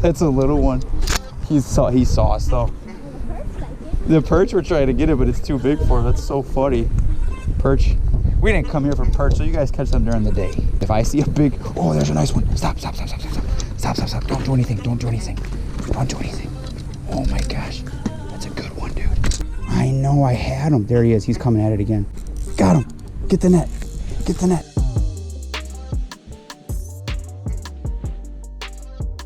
That's a little one. He saw us though. The perch, we're trying to get it, but it's too big for him. That's so funny. Perch. We didn't come here for perch, so you guys catch them during the day. If I see a big, oh, there's a nice one. Stop. Don't do anything. Don't do anything. Oh my gosh. That's a good one, dude. I know, I had him. There he is. He's coming at it again. Got him. Get the net.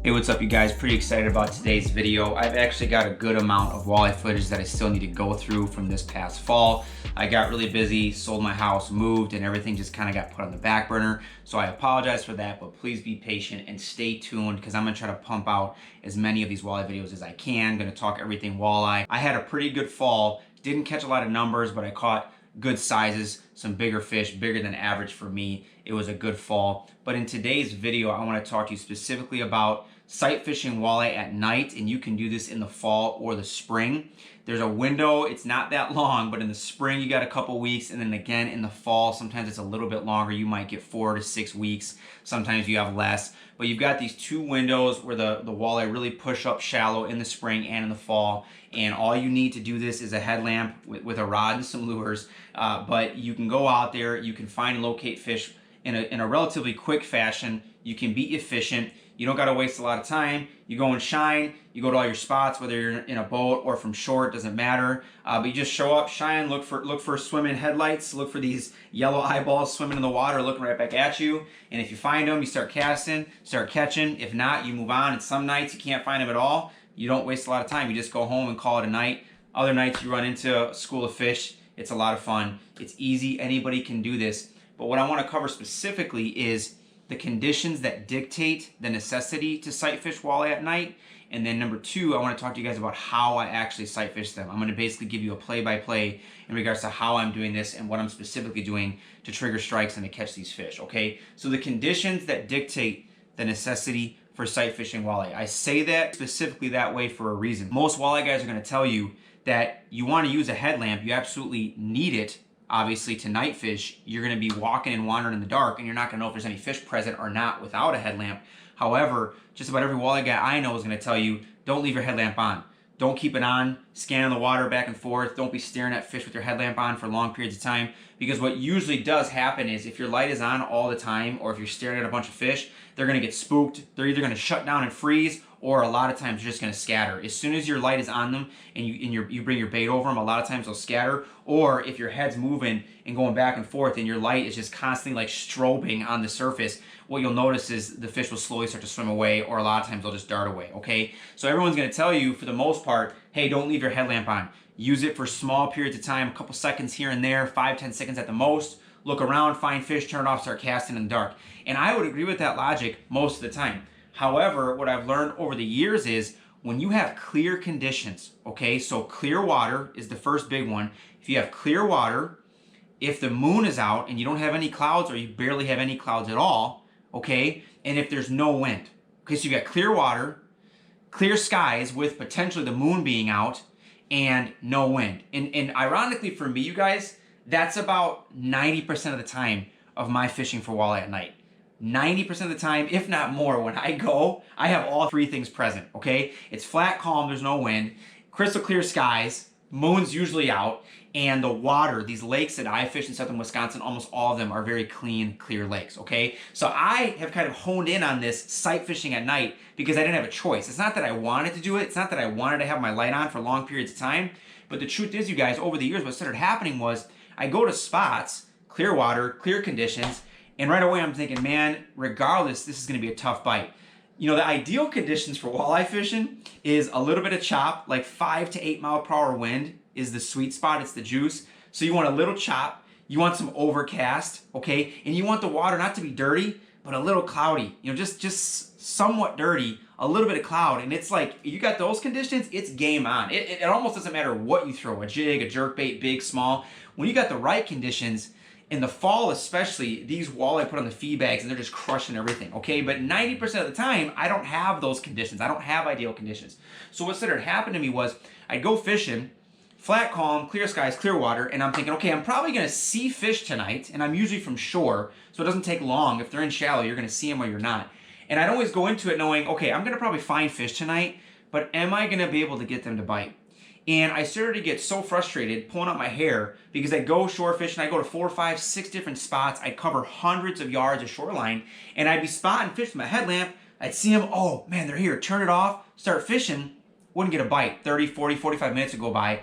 Hey, what's up you guys? Pretty excited about today's video. I've actually got a good amount of walleye footage that I still need to go through from this past fall. I got really busy, sold my house, moved, and everything just kind of got put on the back burner. So I apologize for that, but please be patient and stay tuned because I'm gonna try to pump out as many of these walleye videos as I can. I'm gonna talk everything walleye. I had a pretty good fall. Didn't catch a lot of numbers, but I caught good sizes, some bigger fish, bigger than average for me. It was a good fall. But in today's video, I want to talk to you specifically about sight fishing walleye at night, and you can do this in the fall or the spring. There's a window, it's not that long, but in the spring you got a couple weeks, and then again in the fall, sometimes it's a little bit longer. You might get 4 to 6 weeks, sometimes you have less. But you've got these two windows where the walleye really push up shallow in the spring and in the fall. And all you need to do this is a headlamp with a rod and some lures. But you can go out there, you can find and locate fish in a relatively quick fashion. You can be efficient. You don't got to waste a lot of time. You go and shine. You go to all your spots, whether you're in a boat or from shore, it doesn't matter. But you just show up, shine, look for swimming headlights, look for these yellow eyeballs swimming in the water, looking right back at you. And if you find them, you start casting, start catching. If not, you move on. And some nights you can't find them at all. You don't waste a lot of time. You just go home and call it a night. Other nights you run into a school of fish. It's a lot of fun. It's easy. Anybody can do this. But what I want to cover specifically is the conditions that dictate the necessity to sight fish walleye at night. And then number two, I want to talk to you guys about how I actually sight fish them. I'm going to basically give you a play-by-play in regards to how I'm doing this and what I'm specifically doing to trigger strikes and to catch these fish, okay? So the conditions that dictate the necessity for sight fishing walleye. I say that specifically that way for a reason. Most walleye guys are going to tell you that you want to use a headlamp. You absolutely need it, obviously, to night fish. You're going to be walking and wandering in the dark, and you're not going to know if there's any fish present or not without a headlamp. However, just about every walleye guy I know is going to tell you, don't leave your headlamp on. Don't keep it on, scanning the water back and forth. Don't be staring at fish with your headlamp on for long periods of time, because what usually does happen is if your light is on all the time, or if you're staring at a bunch of fish, they're going to get spooked. They're either going to shut down and freeze, or a lot of times they're just going to scatter. As soon as your light is on them and you bring your bait over them, a lot of times they'll scatter. Or if your head's moving and going back and forth and your light is just constantly like strobing on the surface, what you'll notice is the fish will slowly start to swim away, or a lot of times they'll just dart away, okay? So everyone's going to tell you, for the most part, hey, don't leave your headlamp on. Use it for small periods of time, a couple seconds here and there, 5-10 seconds at the most. Look around, find fish, turn it off, start casting in the dark. And I would agree with that logic most of the time. However, what I've learned over the years is when you have clear conditions, okay, so clear water is the first big one. If you have clear water, if the moon is out and you don't have any clouds, or you barely have any clouds at all, okay, and if there's no wind, okay, so you got clear water, clear skies with potentially the moon being out, and no wind. And ironically for me, you guys, that's about 90% of the time of my fishing for walleye at night. 90% of the time, if not more, when I go, I have all three things present, okay? It's flat, calm, there's no wind, crystal clear skies, moon's usually out, and the water, these lakes that I fish in southern Wisconsin, almost all of them are very clean, clear lakes, okay? So I have kind of honed in on this sight fishing at night because I didn't have a choice. It's not that I wanted to do it. It's not that I wanted to have my light on for long periods of time. But the truth is, you guys, over the years, what started happening was I go to spots, clear water, clear conditions, and right away I'm thinking, man, regardless, this is going to be a tough bite. You know, the ideal conditions for walleye fishing is a little bit of chop, like 5 to 8 mile per hour wind is the sweet spot. It's the juice. So you want a little chop. You want some overcast, okay? And you want the water not to be dirty, but a little cloudy. You know, just somewhat dirty, a little bit of cloud. And it's like, you got those conditions, it's game on. It almost doesn't matter what you throw, a jig, a jerkbait, big, small. When you got the right conditions, in the fall especially, these walleye put on the feed bags and they're just crushing everything, okay? But 90% of the time, I don't have those conditions. I don't have ideal conditions. So what started happening to me was I'd go fishing, flat, calm, clear skies, clear water, and I'm thinking, okay, I'm probably gonna see fish tonight, and I'm usually from shore, so it doesn't take long. If they're in shallow, you're gonna see them or you're not. And I'd always go into it knowing, okay, I'm gonna probably find fish tonight, but am I gonna be able to get them to bite? And I started to get so frustrated pulling out my hair because I go shore fishing. I go to 4, 5, 6 different spots. I cover hundreds of yards of shoreline, and I'd be spotting fish with my headlamp. I'd see them, oh man, they're here. Turn it off, start fishing. Wouldn't get a bite. 30, 40, 45 minutes would go by.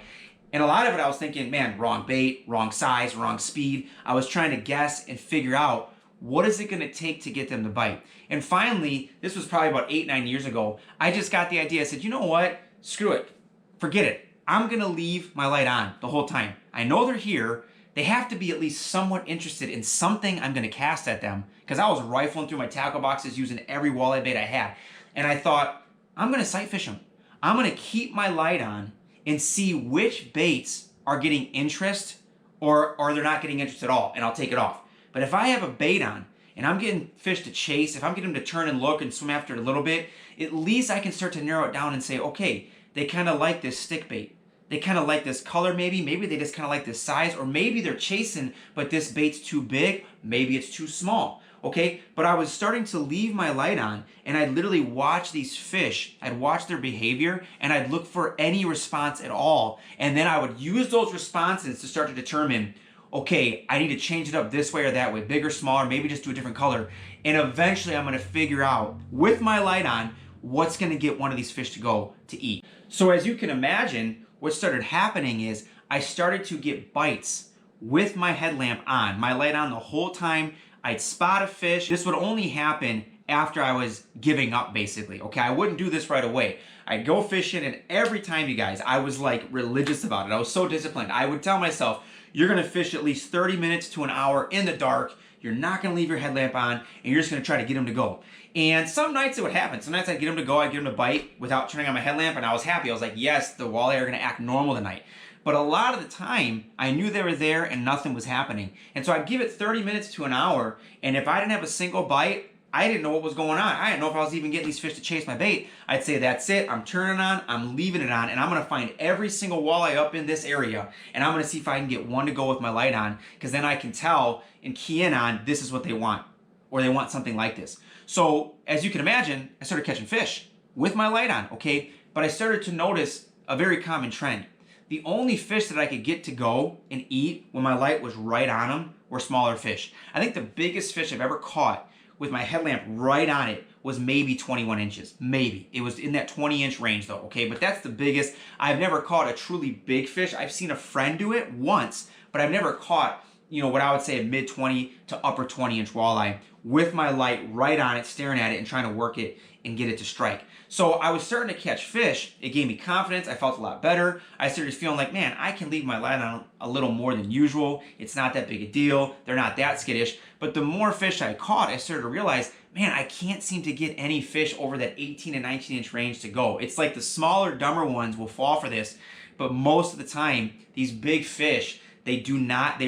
And a lot of it I was thinking, man, wrong bait, wrong size, wrong speed. I was trying to guess and figure out what is it gonna take to get them to bite. And finally, this was probably about 8, 9 years ago, I just got the idea. I said, you know what? Screw it. Forget it. I'm gonna leave my light on the whole time. I know they're here. They have to be at least somewhat interested in something I'm gonna cast at them, because I was rifling through my tackle boxes using every walleye bait I had. And I thought, I'm gonna sight fish them. I'm gonna keep my light on and see which baits are getting interest or they're not getting interest at all, and I'll take it off. But if I have a bait on and I'm getting fish to chase, if I'm getting them to turn and look and swim after it a little bit, at least I can start to narrow it down and say, okay, they kind of like this stick bait. They kind of like this color maybe they just kind of like this size, or maybe they're chasing, but this bait's too big, maybe it's too small, okay? But I was starting to leave my light on, and I'd literally watch these fish, I'd watch their behavior, and I'd look for any response at all, and then I would use those responses to start to determine, okay, I need to change it up this way or that way, bigger, smaller, maybe just do a different color, and eventually I'm gonna figure out, with my light on, what's gonna get one of these fish to go to eat. So as you can imagine, what started happening is I started to get bites with my headlamp on, my light on the whole time. I'd spot a fish. This would only happen after I was giving up, basically, okay? I wouldn't do this right away. I'd go fishing, and every time, you guys, I was like religious about it. I was so disciplined. I would tell myself, you're gonna fish at least 30 minutes to an hour in the dark. You're not gonna leave your headlamp on, and you're just gonna try to get them to go. And some nights it would happen. Some nights I'd get them to go, I'd get them to bite without turning on my headlamp, and I was happy. I was like, yes, the walleye are gonna act normal tonight. But a lot of the time, I knew they were there and nothing was happening. And so I'd give it 30 minutes to an hour, and if I didn't have a single bite, I didn't know what was going on. I didn't know if I was even getting these fish to chase my bait. I'd say, that's it, I'm turning on, I'm leaving it on, and I'm gonna find every single walleye up in this area, and I'm gonna see if I can get one to go with my light on, because then I can tell and key in on, this is what they want, or they want something like this. So, as you can imagine, I started catching fish with my light on, okay? But I started to notice a very common trend. The only fish that I could get to go and eat when my light was right on them were smaller fish. I think the biggest fish I've ever caught with my headlamp right on it was maybe 21 inches, maybe. It was in that 20-inch range though, okay? But that's the biggest. I've never caught a truly big fish. I've seen a friend do it once, but I've never caught, you know, what I would say a mid 20 to upper 20-inch walleye with my light right on it, staring at it and trying to work it and get it to strike. So I was starting to catch fish. It gave me confidence. I felt a lot better. I started feeling like, man, I can leave my light on a little more than usual. It's not that big a deal. They're not that skittish. But the more fish I caught, I started to realize, man, I can't seem to get any fish over that 18 and 19-inch range to go. It's like the smaller, dumber ones will fall for this, but most of the time, these big fish, they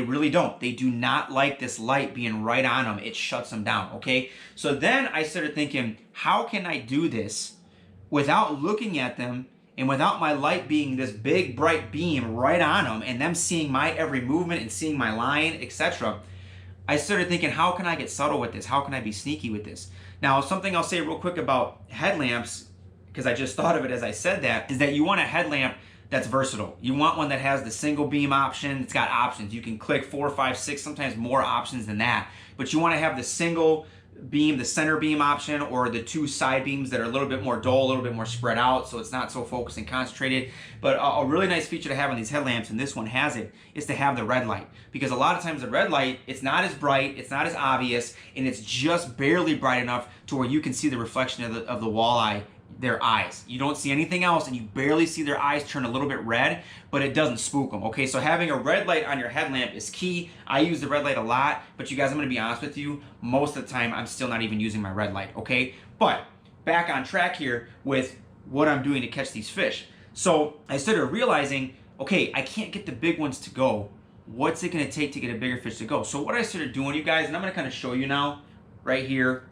really don't. They do not like this light being right on them. It shuts them down, okay? So then I started thinking, how can I do this without looking at them and without my light being this big, bright beam right on them and them seeing my every movement and seeing my line, etc. I started thinking, how can I get subtle with this? How can I be sneaky with this? Now, something I'll say real quick about headlamps, because I just thought of it as I said that, is that you want a headlamp that's versatile. You want one that has the single beam option. It's got options. You can click 4, 5, 6, sometimes more options than that. But you want to have the single beam, the center beam option, or the 2 side beams that are a little bit more dull, a little bit more spread out, so it's not so focused and concentrated. But a really nice feature to have on these headlamps, and this one has it, is to have the red light. Because a lot of times the red light, it's not as bright, it's not as obvious, and it's just barely bright enough to where you can see the reflection of the walleye, their eyes. You don't see anything else, and you barely see their eyes turn a little bit red, but it doesn't spook them, okay? So having a red light on your headlamp is key. I use the red light a lot, but you guys, I'm gonna be honest with you, most of the time I'm still not even using my red light, okay? But back on track here with what I'm doing to catch these fish. So I started realizing, okay, I can't get the big ones to go. What's it gonna take to get a bigger fish to go? So what I started doing, you guys, and I'm gonna kind of show you now, right here,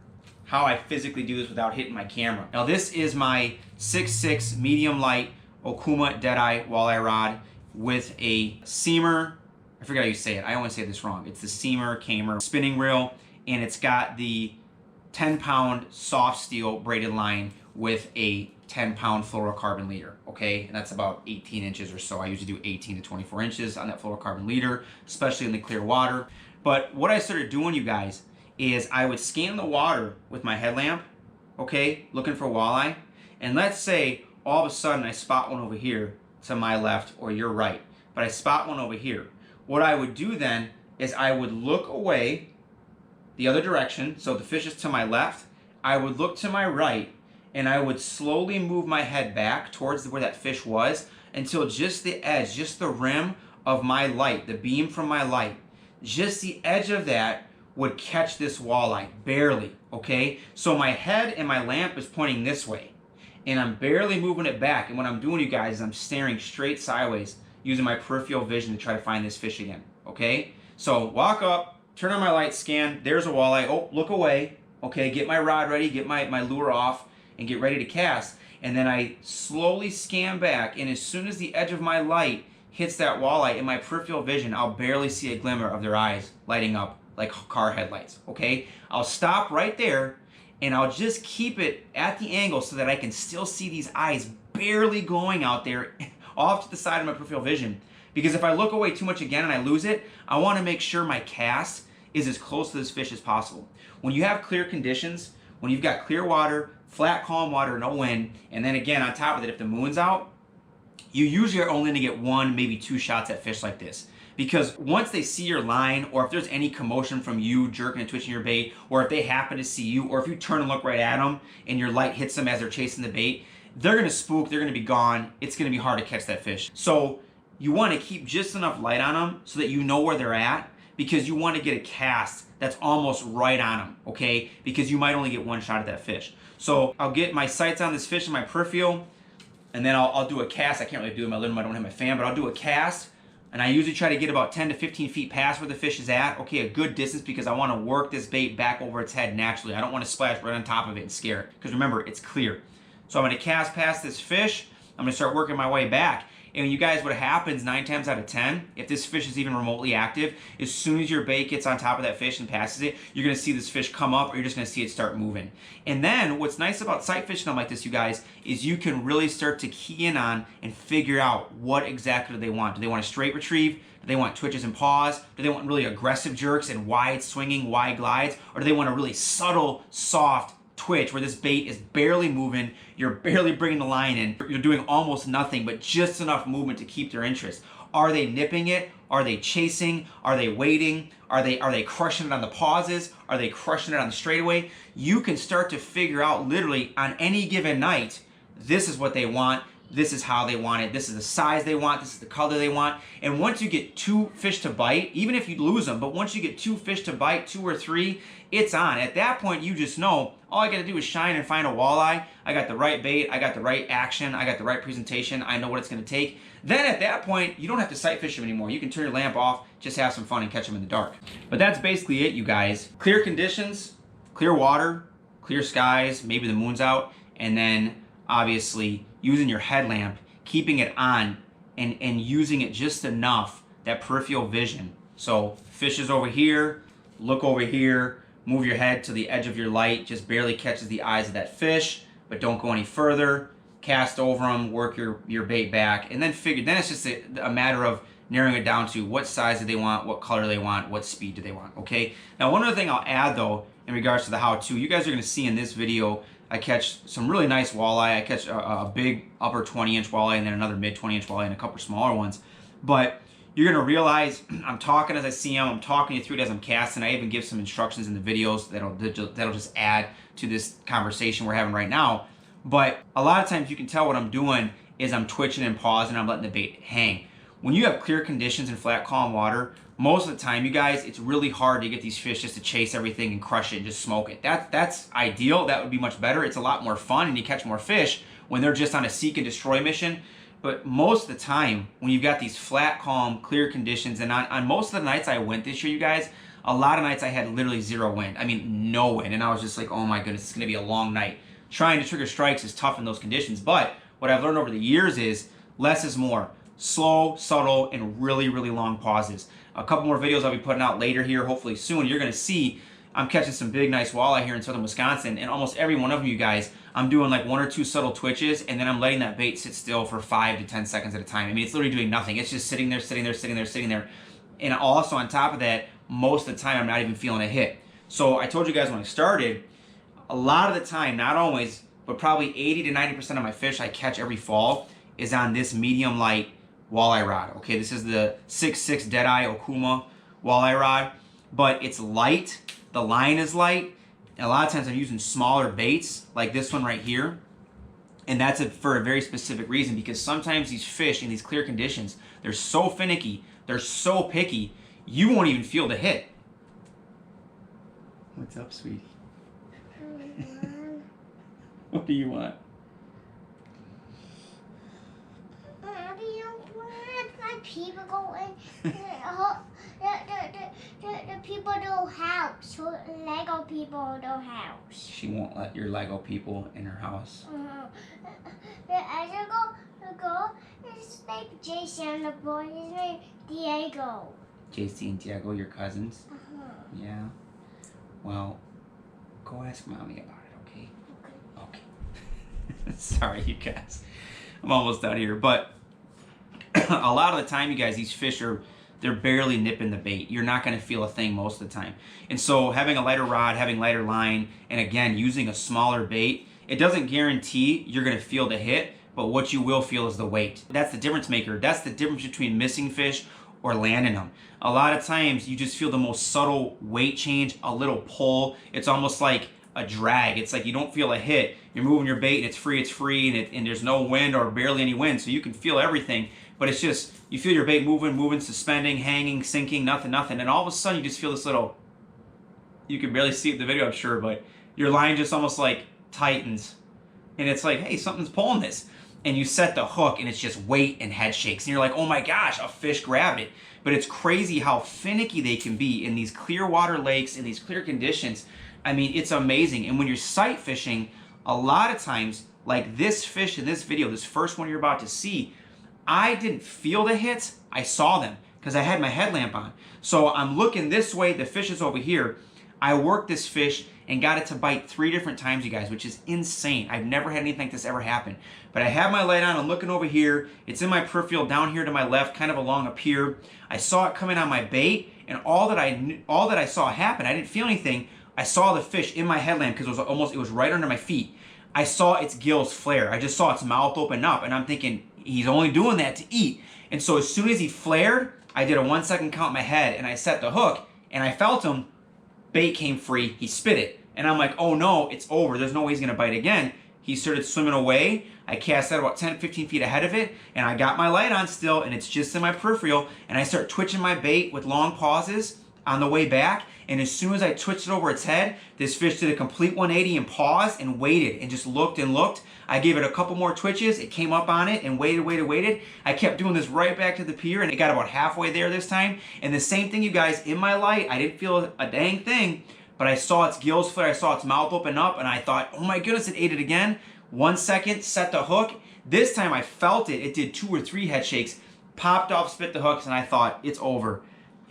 how I physically do this without hitting my camera. Now this is my 6.6 medium light Okuma Deadeye walleye rod with a Seamer, I forget how you say it, I always say this wrong. It's the Seamer Kamer spinning reel, and it's got the 10-pound soft steel braided line with a 10-pound fluorocarbon leader, okay? And that's about 18 inches or so. I usually do 18 to 24 inches on that fluorocarbon leader, especially in the clear water. But what I started doing, you guys, is I would scan the water with my headlamp, okay, looking for walleye. And let's say all of a sudden I spot one over here to my left or your right, but I spot one over here. What I would do then is I would look away the other direction, so the fish is to my left. I would look to my right, and I would slowly move my head back towards where that fish was until just the edge, just the rim of my light, the beam from my light, just the edge of that would catch this walleye, barely, okay? So my head and my lamp is pointing this way, and I'm barely moving it back, and what I'm doing, you guys, is I'm staring straight sideways using my peripheral vision to try to find this fish again, okay? So walk up, turn on my light, scan, there's a walleye, oh, look away, okay, get my rod ready, get my lure off, and get ready to cast. And then I slowly scan back, and as soon as the edge of my light hits that walleye, in my peripheral vision, I'll barely see a glimmer of their eyes lighting up like car headlights, okay? I'll stop right there, and I'll just keep it at the angle so that I can still see these eyes barely glowing out there off to the side of my peripheral vision. Because if I look away too much again and I lose it, I want to make sure my cast is as close to this fish as possible. When you have clear conditions, when you've got clear water, flat, calm water, no wind, and then again on top of it, if the moon's out, you usually are only going to get 1, maybe 2 shots at fish like this. Because once they see your line, or if there's any commotion from you jerking and twitching your bait, or if they happen to see you, or if you turn and look right at them and your light hits them as they're chasing the bait, they're going to spook, they're going to be gone, it's going to be hard to catch that fish. So you want to keep just enough light on them so that you know where they're at, because you want to get a cast that's almost right on them, okay? Because you might only get 1 shot at that fish. So I'll get my sights on this fish in my peripheral, and then I'll do a cast. I can't really do it in my living room, I don't have my fan, but I'll do a cast, and I usually try to get about 10 to 15 feet past where the fish is at, okay, a good distance, because I want to work this bait back over its head naturally. I don't want to splash right on top of it and scare it, because remember, it's clear. So I'm going to cast past this fish, I'm going to start working my way back. And you guys, what happens 9 times out of 10, if this fish is even remotely active, as soon as your bait gets on top of that fish and passes it, you're going to see this fish come up, or you're just going to see it start moving. And then what's nice about sight fishing them like this, you guys, is you can really start to key in on and figure out what exactly do they want. Do they want a straight retrieve? Do they want twitches and paws? Do they want really aggressive jerks and wide swinging, wide glides? Or do they want a really subtle, soft twitch where this bait is barely moving, you're barely bringing the line in, you're doing almost nothing but just enough movement to keep their interest? Are they nipping it? Are they chasing? Are they waiting? Are they crushing it on the pauses? Are they crushing it on the straightaway? You can start to figure out literally on any given night, this is what they want, this is how they want it, this is the size they want, this is the color they want. And once you get 2 fish to bite, even if you lose them, but once you get 2 fish to bite, 2 or 3, it's on. At that point, you just know all I got to do is shine and find a walleye. I got the right bait, I got the right action, I got the right presentation, I know what it's going to take. Then at that point, you don't have to sight fish them anymore. You can turn your lamp off, just have some fun and catch them in the dark. But that's basically it, you guys. Clear conditions, clear water, clear skies, maybe the moon's out, and then obviously using your headlamp, keeping it on, and using it just enough, that peripheral vision. So fish is over here, look over here, move your head to the edge of your light, just barely catches the eyes of that fish, but don't go any further. Cast over them, work your bait back, and then it's just a matter of narrowing it down to what size do they want, what color they want, what speed do they want, okay? Now, one other thing I'll add though, in regards to the how-to, you guys are gonna see in this video, I catch some really nice walleye. I catch a big upper 20-inch walleye and then another mid 20-inch walleye and a couple smaller ones. But you're gonna realize I'm talking as I see them, I'm talking you through it as I'm casting. I even give some instructions in the videos that'll just add to this conversation we're having right now. But a lot of times you can tell what I'm doing is I'm twitching and pausing, I'm letting the bait hang. When you have clear conditions in flat, calm water, most of the time, you guys, it's really hard to get these fish just to chase everything and crush it and just smoke it. That's ideal. That would be much better. It's a lot more fun and you catch more fish when they're just on a seek and destroy mission. But most of the time, when you've got these flat, calm, clear conditions, and on most of the nights I went this year, you guys, a lot of nights I had literally 0 wind. I mean, no wind. And I was just like, oh my goodness, it's going to be a long night. Trying to trigger strikes is tough in those conditions. But what I've learned over the years is less is more. Slow, subtle, and really, really long pauses. A couple more videos I'll be putting out later here, hopefully soon. You're going to see I'm catching some big, nice walleye here in southern Wisconsin, and almost every one of them, you guys, I'm doing like 1 or 2 subtle twitches, and then I'm letting that bait sit still for 5 to 10 seconds at a time. I mean, it's literally doing nothing. It's just sitting there, sitting there, sitting there, sitting there. And also on top of that, most of the time, I'm not even feeling a hit. So I told you guys when I started, a lot of the time, not always, but probably 80 to 90% of my fish I catch every fall is on this medium light walleye rod. Okay, this is the 6'6" Deadeye Okuma walleye rod, but it's light, the line is light, and a lot of times I'm using smaller baits like this one right here, and that's for a very specific reason, because sometimes these fish in these clear conditions, they're so finicky, they're so picky, you won't even feel the hit. What's up, sweetie? What do you want? People go in the people do house. So Lego people do house. She won't let your Lego people in her house. I go. His name Jason and the boy. His name Diego. JC and Diego, your cousins? Yeah. Well, go ask mommy about it, okay? Okay. Sorry, you guys. I'm almost out here, but a lot of the time, you guys, these fish they're barely nipping the bait. You're not going to feel a thing most of the time. And so having a lighter rod, having lighter line, and again, using a smaller bait, it doesn't guarantee you're going to feel the hit, but what you will feel is the weight. That's the difference maker. That's the difference between missing fish or landing them. A lot of times, you just feel the most subtle weight change, a little pull. It's almost like a drag. It's like you don't feel a hit. You're moving your bait and it's free, and there's no wind or barely any wind, so you can feel everything. But it's just, you feel your bait moving, suspending, hanging, sinking, nothing. And all of a sudden, you just feel this little, you can barely see it in the video, I'm sure, but your line just almost like tightens. And it's like, hey, something's pulling this. And you set the hook, and it's just weight and head shakes. And you're like, oh my gosh, a fish grabbed it. But it's crazy how finicky they can be in these clear water lakes, in these clear conditions. I mean, it's amazing. And when you're sight fishing, a lot of times, like this fish in this video, this first one you're about to see, I didn't feel the hits, I saw them because I had my headlamp on. So I'm looking this way, the fish is over here. I worked this fish and got it to bite 3 different times, you guys, which is insane. I've never had anything like this ever happen. But I have my light on, I'm looking over here. It's in my peripheral down here to my left, kind of along up here. I saw it coming on my bait, and all that I saw happen, I didn't feel anything. I saw the fish in my headlamp because it was right under my feet. I saw its gills flare. I just saw its mouth open up, and I'm thinking, he's only doing that to eat. And so as soon as he flared, I did a 1 second count in my head, and I set the hook, and I felt him. Bait came free. He spit it. And I'm like, oh no, it's over. There's no way he's going to bite again. He started swimming away. I cast out about 10, 15 feet ahead of it, and I got my light on still, and it's just in my peripheral, and I start twitching my bait with long pauses on the way back, and as soon as I twitched it over its head, this fish did a complete 180 and paused and waited and just looked and looked. I gave it a couple more twitches. It came up on it and waited. I kept doing this right back to the pier, and it got about halfway there this time. And the same thing, you guys, in my light, I didn't feel a dang thing, but I saw its gills flare, I saw its mouth open up, and I thought, oh my goodness, it ate it again. 1 second, set the hook. This time I felt it. It did 2 or 3 head shakes, popped off, spit the hooks, and I thought, it's over.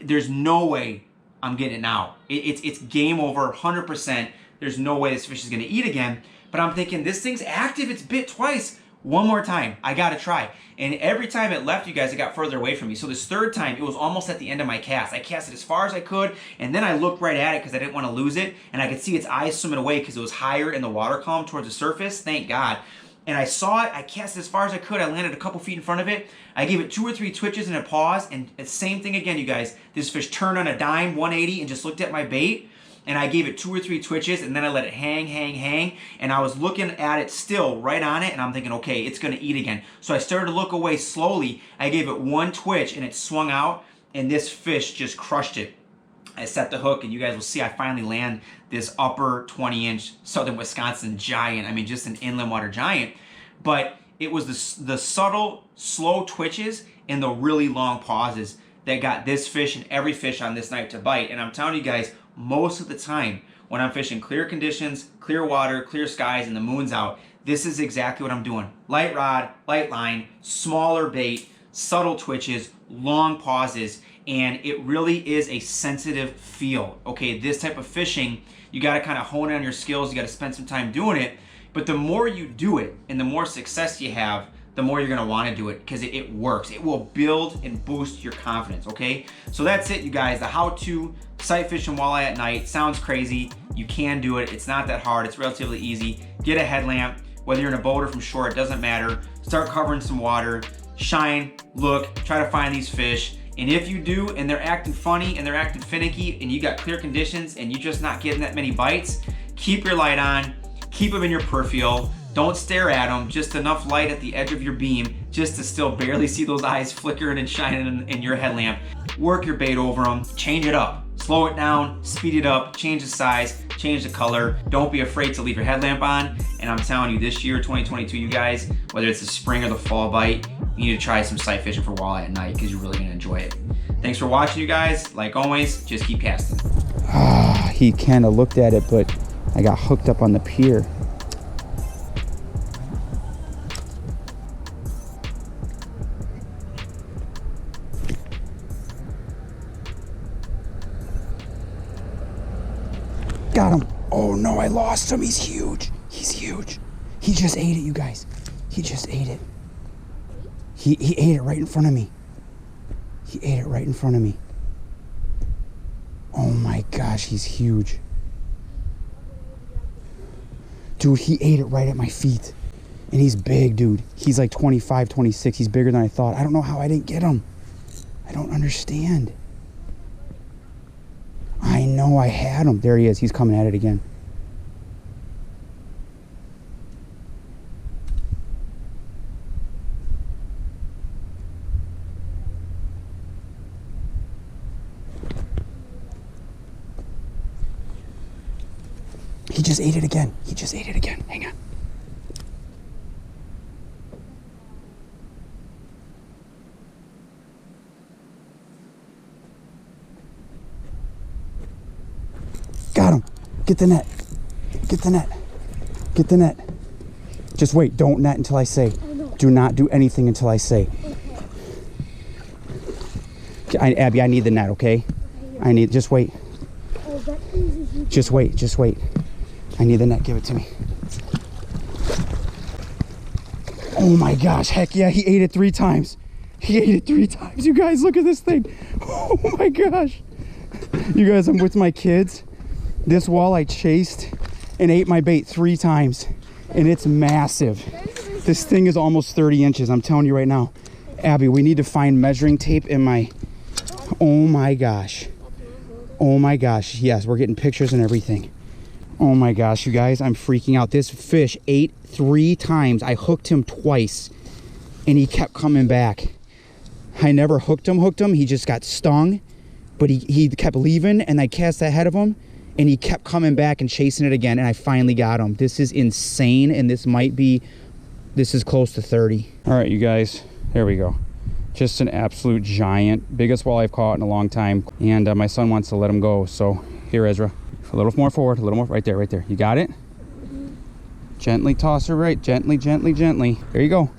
There's no way I'm getting it now. It's game over, 100%. There's no way this fish is going to eat again. But I'm thinking, this thing's active. It's bit twice. One more time. I got to try. And every time it left, you guys, it got further away from me. So this third time, it was almost at the end of my cast. I cast it as far as I could, and then I looked right at it because I didn't want to lose it. And I could see its eyes swimming away because it was higher in the water column towards the surface. Thank God. And I saw it. I cast it as far as I could. I landed a couple feet in front of it. I gave it 2 or 3 twitches and a pause. And the same thing again, you guys. This fish turned on a dime, 180, and just looked at my bait. And I gave it 2 or 3 twitches, and then I let it hang. And I was looking at it still, right on it, and I'm thinking, okay, it's going to eat again. So I started to look away slowly. I gave it 1 twitch, and it swung out, and this fish just crushed it. I set the hook, and you guys will see I finally land this upper 20-inch southern Wisconsin giant. I mean, just an inland water giant. But it was the subtle, slow twitches and the really long pauses that got this fish and every fish on this night to bite. And I'm telling you guys, most of the time when I'm fishing clear conditions, clear water, clear skies, and the moon's out, this is exactly what I'm doing. Light rod, light line, smaller bait, subtle twitches, long pauses, and it really is a sensitive field. Okay, this type of fishing, you got to kind of hone in on your skills. You got to spend some time doing it. But the more you do it and the more success you have, the more you're going to want to do it, because it works. It will build and boost your confidence. Okay, so that's it, you guys. The how-to sight fish and walleye at night. Sounds crazy. You can do it. It's not that hard. It's relatively easy. Get a headlamp. Whether you're in a boat or from shore, it doesn't matter. Start covering some water. Shine, look, try to find these fish. And if you do, and they're acting funny and they're acting finicky, and you got clear conditions and you're just not getting that many bites, keep your light on, keep them in your peripheral. Don't stare at them, just enough light at the edge of your beam just to still barely see those eyes flickering and shining in your headlamp. Work your bait over them, change it up. Slow it down, speed it up, change the size, change the color. Don't be afraid to leave your headlamp on. And I'm telling you, this year, 2022, you guys, whether it's the spring or the fall bite, you need to try some sight fishing for walleye at night, because you're really gonna enjoy it. Thanks for watching, you guys. Like always, just keep casting. He kind of looked at it, but I got hooked up on the pier. Got him. Oh no, I lost him. He's huge. He's huge. He just ate it, you guys. He just ate it. He ate it right in front of me. He ate it right in front of me. Oh my gosh, he's huge. Dude, he ate it right at my feet. And he's big, dude. He's like 25, 26. He's bigger than I thought. I don't know how I didn't get him. I don't understand. I know I had him. There he is. He's coming at it again. He just ate it again. He just ate it again. Hang on. Got him. Get the net. Get the net. Get the net. Just wait. Don't net until I say. Do not do anything until I say. Okay. Abby, I need the net, okay? I need, just wait. Just wait. Just wait. I need the net. Give it to me. Oh my gosh. Heck yeah. He ate it 3 times. He ate it 3 times. You guys, look at this thing. Oh my gosh. You guys, I'm with my kids. This walleye chased and ate my bait 3 times. And it's massive. This thing is almost 30 inches. I'm telling you right now. Abby, we need to find measuring tape in my... Oh my gosh. Oh my gosh. Yes, we're getting pictures and everything. Oh my gosh, you guys, I'm freaking out. This fish ate 3 times. I hooked him twice and he kept coming back. I never hooked him. He just got stung, but he kept leaving, and I cast ahead of him and he kept coming back and chasing it again, and I finally got him. This is insane, and this is close to 30. All right, you guys, there we go. Just an absolute giant, biggest walleye I've caught in a long time, and my son wants to let him go. So here, Ezra. A little more forward, a little more, right there. You got it? Gently toss her right, gently. There you go.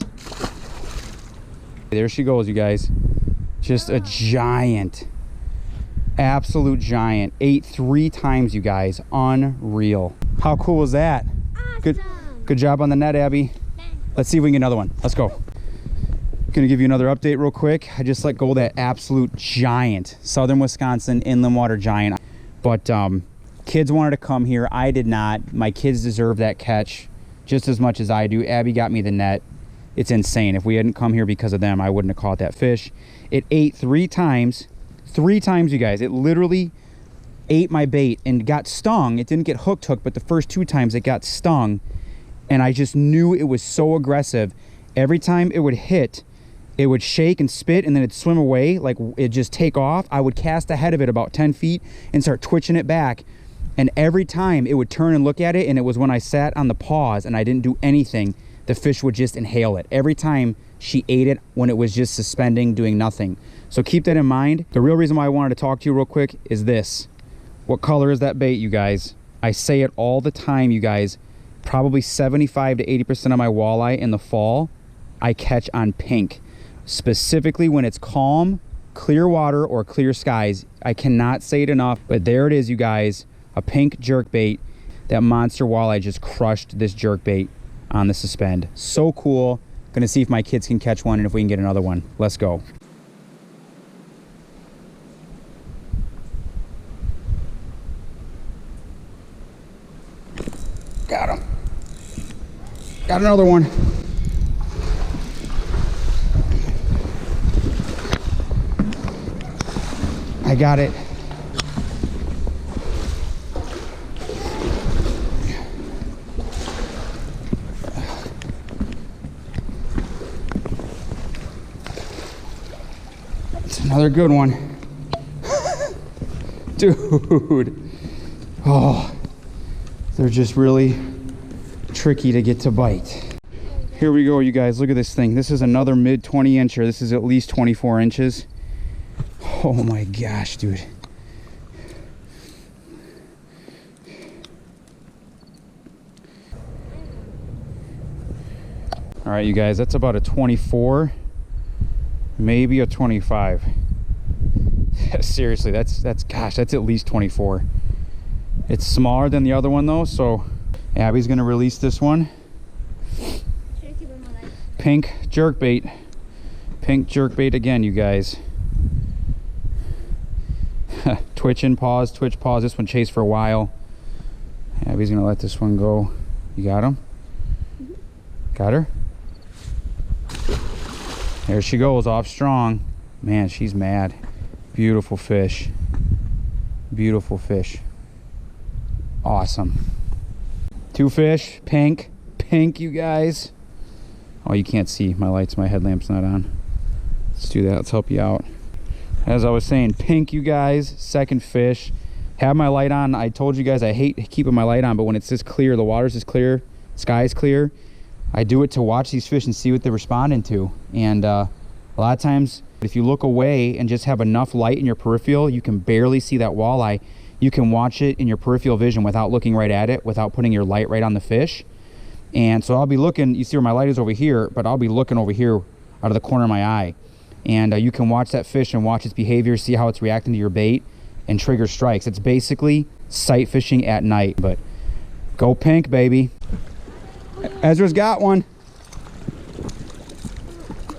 There she goes, you guys. Just a giant, absolute giant. Ate 3 times, you guys. Unreal. How cool was that? Awesome. Good job on the net, Abby. Let's see if we can get another one. Let's go. Gonna give you another update real quick. I just let go of that absolute giant, Southern Wisconsin inland water giant. But kids wanted to come here. I did not. My kids deserve that catch just as much as I do. Abby got me the net. It's insane. If we hadn't come here because of them, I wouldn't have caught that fish. It ate 3 times. 3 times, you guys. It literally ate my bait and got stung. It didn't get hooked, but the first 2 times it got stung. And I just knew it was so aggressive. Every time it would hit, it would shake and spit, and then it'd swim away, like it'd just take off. I would cast ahead of it about 10 feet and start twitching it back. And every time it would turn and look at it, and it was when I sat on the pause and I didn't do anything, the fish would just inhale it. Every time she ate it when it was just suspending, doing nothing. So keep that in mind. The real reason why I wanted to talk to you real quick is this. What color is that bait, you guys? I say it all the time, you guys. Probably 75 to 80% of my walleye in the fall, I catch on pink. Specifically when it's calm clear water or clear skies. I cannot say it enough, but there it is, you guys. A pink jerkbait. That monster walleye just crushed this jerkbait on the suspend. So cool. Gonna see if my kids can catch one and if we can get another one. Let's go. Got him. Got another one. I got it. It's another good one. Dude. Oh, they're just really tricky to get to bite. Here we go, you guys. Look at this thing. This is another mid 20 incher. This is at least 24 inches. Oh my gosh, dude. All right, you guys, that's about a 24, maybe a 25. Seriously, that's gosh, that's at least 24. It's smaller than the other one though, so Abby's gonna release this one. Pink jerkbait. Pink jerkbait again, you guys. Twitch and pause, twitch, pause. This one chased for a while. Abby's gonna let this one go. You got him? Got her? There she goes, off strong. Man, she's mad. Beautiful fish. Beautiful fish. Awesome. Two fish, pink, you guys. Oh, you can't see my lights, my headlamp's not on. Let's do that, let's help you out. As I was saying, pink, you guys, second fish. Have my light on. I told you guys I hate keeping my light on, but when it's this clear, the water's this clear, sky's clear, I do it to watch these fish and see what they're responding to. And a lot of times, if you look away and just have enough light in your peripheral, you can barely see that walleye. You can watch it in your peripheral vision without looking right at it, without putting your light right on the fish. And so I'll be looking, you see where my light is over here, but I'll be looking over here out of the corner of my eye. And you can watch that fish and watch its behavior, see how it's reacting to your bait, and trigger strikes. It's basically sight fishing at night. But go pink, baby. Ezra's got one.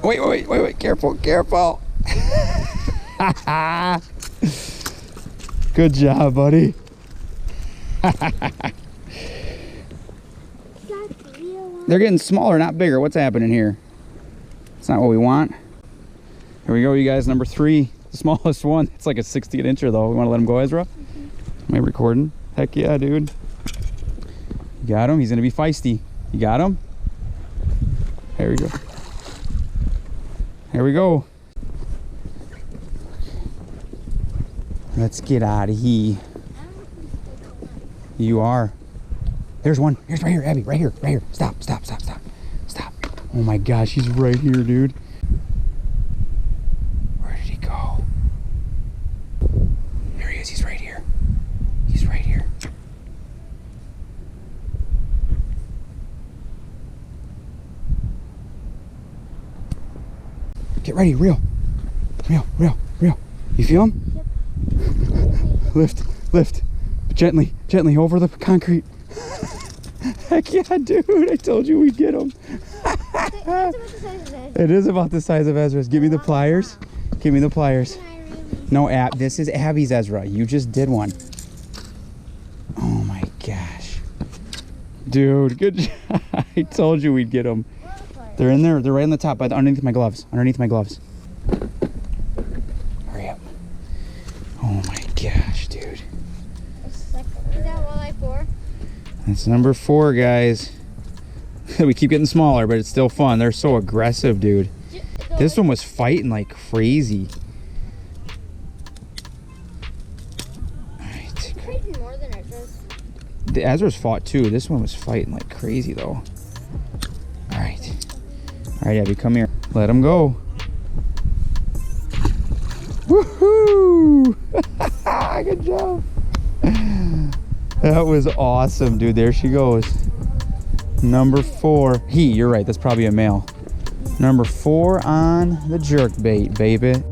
Wait, careful. Good job, buddy. They're getting smaller, not bigger. What's happening here? It's not what we want. Here we go, you guys. Number 3, the smallest one. It's like a 60 incher though. We want to let him go, Ezra? Am I recording? Heck yeah, dude. You got him. He's gonna be feisty. You got him? There we go. Here we go. Let's get out of here. You are. There's one. Here's right here, Abby. Right here. Stop. Oh my gosh, he's right here, dude. Where did he go? There he is. He's right here. Get ready, reel. You feel him? Yep. Lift. Gently over the concrete. Heck yeah, dude. I told you we'd get him. It is about the size of Ezra's. Give me the pliers. No, this is Abby's Ezra. You just did one. Oh my gosh. Dude, good job. I told you we'd get them. They're in there. They're right on the top, underneath my gloves. Hurry up. Oh my gosh, dude. Is that walleye 4? That's number 4, guys. We keep getting smaller, but it's still fun. They're so aggressive, dude. This one was fighting like crazy. Alright. Fighting more than Ezra's. The Ezra's fought too. This one was fighting like crazy though. Alright, Abby, come here. Let him go. Woohoo! Good job. That was awesome, dude. There she goes. Number 4. You're right. That's probably a male. Number 4 on the jerkbait, baby.